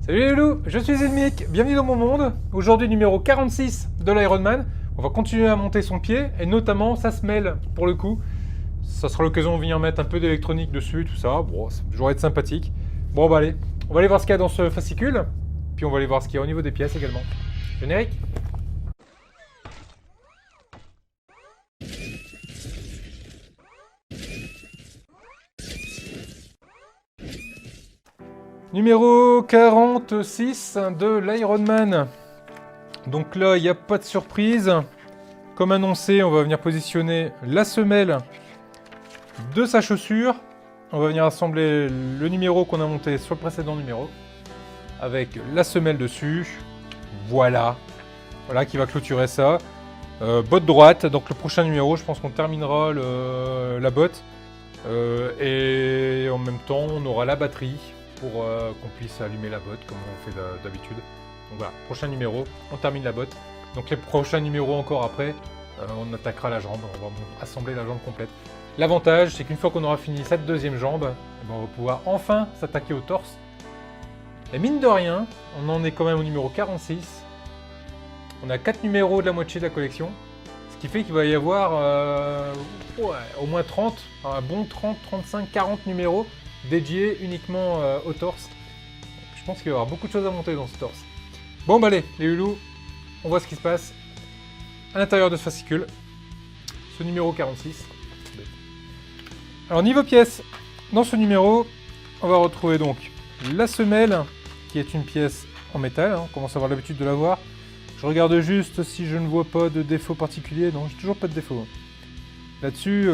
Salut les loups, je suis Zilmic, bienvenue dans mon monde. Aujourd'hui numéro 46 de l'Ironman. On va continuer à monter son pied et notamment sa semelle pour le coup. Ça sera l'occasion de venir mettre un peu d'électronique dessus, tout ça. Bon, ça va toujours être sympathique. Bon bah allez, on va aller voir ce qu'il y a dans ce fascicule. Puis on va aller voir ce qu'il y a au niveau des pièces également. Générique. Numéro 46 de l'Ironman. Donc là, il n'y a pas de surprise. Comme annoncé, on va venir positionner la semelle de sa chaussure. On va venir assembler le numéro qu'on a monté sur le précédent numéro. Avec la semelle dessus. Voilà. Voilà qui va clôturer ça. Botte droite. Donc le prochain numéro, je pense qu'on terminera la botte. Et en même temps, on aura la batterie pour qu'on puisse allumer la botte comme on fait d'habitude. Donc voilà, prochain numéro, on termine la botte. Donc les prochains numéros encore après, on attaquera la jambe, on va assembler la jambe complète. L'avantage, c'est qu'une fois qu'on aura fini cette deuxième jambe, on va pouvoir enfin s'attaquer au torse. Et mine de rien, on en est quand même au numéro 46. On a 4 numéros de la moitié de la collection. Ce qui fait qu'il va y avoir au moins 30, un bon 30, 35, 40 numéros dédiés uniquement au torse. Je pense qu'il va y avoir beaucoup de choses à monter dans ce torse. Bon bah allez, les loulous, on voit ce qui se passe à l'intérieur de ce fascicule. Ce numéro 46. Alors niveau pièces, dans ce numéro, on va retrouver donc la semelle, qui est une pièce en métal, hein, on commence à avoir l'habitude de la voir. Je regarde juste si je ne vois pas de défaut particulier. Non, j'ai toujours pas de défaut. Là-dessus,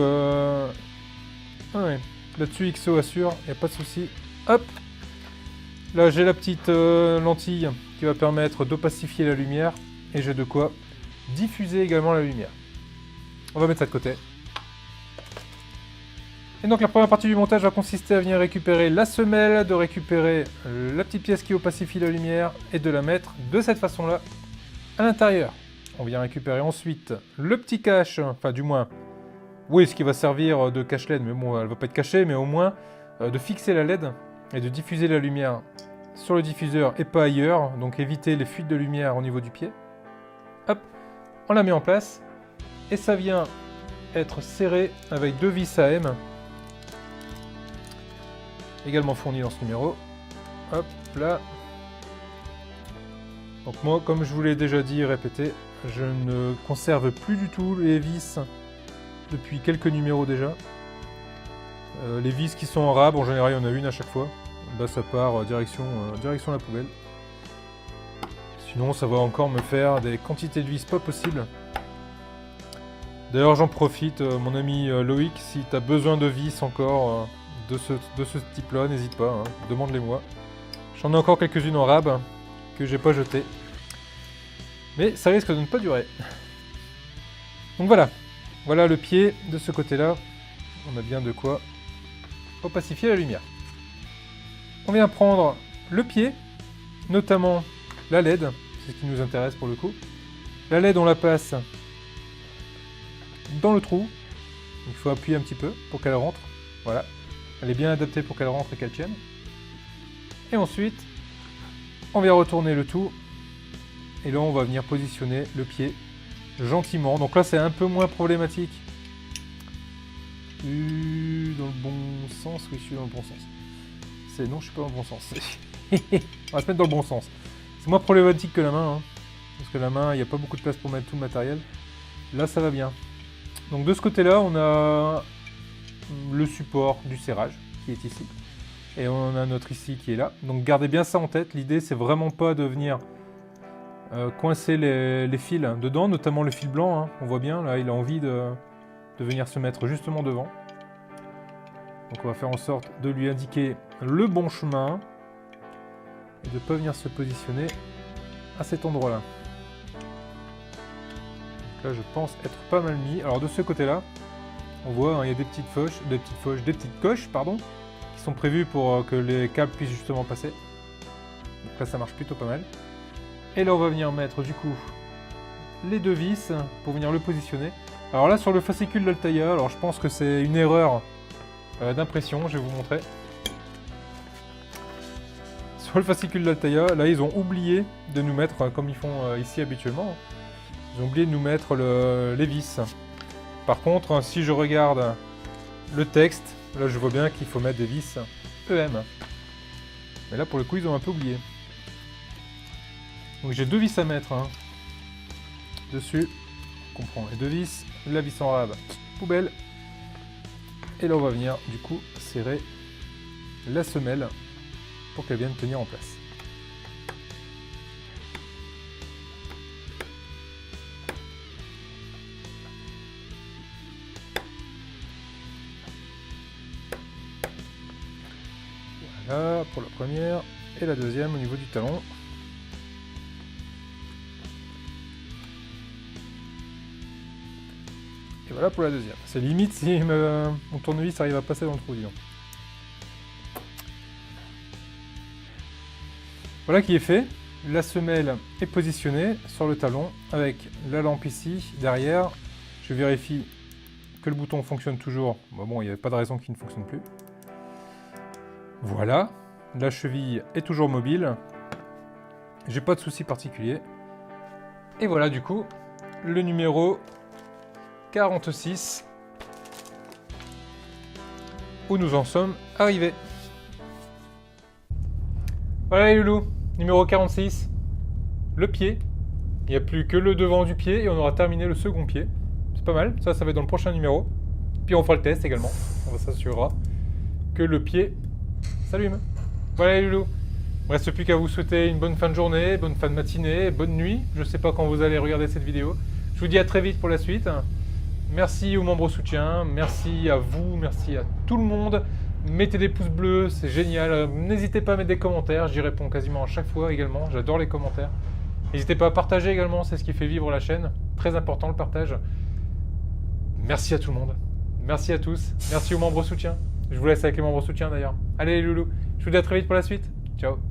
ouais. Là-dessus, XO assure, il n'y a pas de souci. Hop. Là, j'ai la petite lentille qui va permettre d'opacifier la lumière. Et j'ai de quoi diffuser également la lumière. On va mettre ça de côté. Et donc, la première partie du montage va consister à venir récupérer la semelle, de récupérer la petite pièce qui opacifie la lumière et de la mettre de cette façon-là à l'intérieur. On vient récupérer ensuite le petit cache, enfin du moins, oui, ce qui va servir de cache LED, mais bon, elle va pas être cachée, mais au moins de fixer la LED et de diffuser la lumière sur le diffuseur et pas ailleurs, donc éviter les fuites de lumière au niveau du pied. Hop, on la met en place et ça vient être serré avec 2 vis AM, également fournies dans ce numéro. Hop, là. Donc moi, comme je vous l'ai déjà dit et répété, je ne conserve plus du tout les vis depuis quelques numéros déjà. Les vis qui sont en rab, en général il y en a une à chaque fois. Bah, ça part direction la poubelle. Sinon ça va encore me faire des quantités de vis pas possibles. D'ailleurs j'en profite, mon ami Loïc, si tu as besoin de vis encore de ce type là, n'hésite pas, hein, demande-les-moi. J'en ai encore quelques-unes en rab que j'ai pas jetées. Mais ça risque de ne pas durer. Donc voilà. Voilà le pied de ce côté-là. On a bien de quoi opacifier la lumière. On vient prendre le pied, notamment la LED, c'est ce qui nous intéresse pour le coup. La LED, on la passe dans le trou. Il faut appuyer un petit peu pour qu'elle rentre. Voilà. Elle est bien adaptée pour qu'elle rentre et qu'elle tienne. Et ensuite, on vient retourner le tout. Et là, on va venir positionner le pied gentiment. Donc là, c'est un peu moins problématique. Dans le bon sens, oui, je suis dans le bon sens. Non, je suis pas dans le bon sens. On va se mettre dans le bon sens. C'est moins problématique que la main, hein, parce que la main, il n'y a pas beaucoup de place pour mettre tout le matériel. Là, ça va bien. Donc de ce côté-là, on a le support du serrage qui est ici. Et on a notre ici qui est là. Donc gardez bien ça en tête. L'idée, c'est vraiment pas de venir coincer les fils dedans, notamment le fil blanc. Hein. On voit bien, là, il a envie de venir se mettre justement devant. Donc on va faire en sorte de lui indiquer le bon chemin et de ne pas venir se positionner à cet endroit-là. Là, je pense être pas mal mis. Alors de ce côté-là, on voit, hein, il y a des petites coches, pardon, qui sont prévues pour que les câbles puissent justement passer. Donc là, ça marche plutôt pas mal. Et là, on va venir mettre du coup les 2 vis pour venir le positionner. Alors là, sur le fascicule d'Altaïa, alors je pense que c'est une erreur d'impression, je vais vous montrer. sur le fascicule d'Altaïa. Là, ils ont oublié de nous mettre, comme ils font ici habituellement, ils ont oublié de nous mettre les vis. Par contre, si je regarde le texte, là, je vois bien qu'il faut mettre des vis EM. Mais là, pour le coup, ils ont un peu oublié. Donc j'ai 2 vis à mettre. Hein. Dessus, on comprend. Les 2 vis, la vis en rab, poubelle. Et là, on va venir, du coup, serrer la semelle pour qu'elle vienne tenir en place. Voilà pour la première et la deuxième au niveau du talon. Et voilà pour la deuxième. C'est limite si mon tournevis arrive à passer dans le trou, disons. Voilà qui est fait. La semelle est positionnée sur le talon avec la lampe ici, derrière. Je vérifie que le bouton fonctionne toujours. Bon, il n'y avait pas de raison qu'il ne fonctionne plus. Voilà. La cheville est toujours mobile. J'ai pas de souci particulier. Et voilà du coup, le numéro 46 où nous en sommes arrivés. Voilà les loulous, numéro 46, le pied. Il n'y a plus que le devant du pied et on aura terminé le second pied. C'est pas mal, ça va être dans le prochain numéro. Puis on fera le test également, on s'assurera que le pied s'allume. Voilà les loulous, il ne reste plus qu'à vous souhaiter une bonne fin de journée, bonne fin de matinée, bonne nuit. Je ne sais pas quand vous allez regarder cette vidéo. Je vous dis à très vite pour la suite. Merci aux membres soutiens, merci à vous, merci à tout le monde. Mettez des pouces bleus, c'est génial. N'hésitez pas à mettre des commentaires, j'y réponds quasiment à chaque fois également. J'adore les commentaires. N'hésitez pas à partager également, c'est ce qui fait vivre la chaîne. Très important le partage. Merci à tout le monde. Merci à tous. Merci aux membres soutiens. Je vous laisse avec les membres soutiens d'ailleurs. Allez les loulous, je vous dis à très vite pour la suite. Ciao.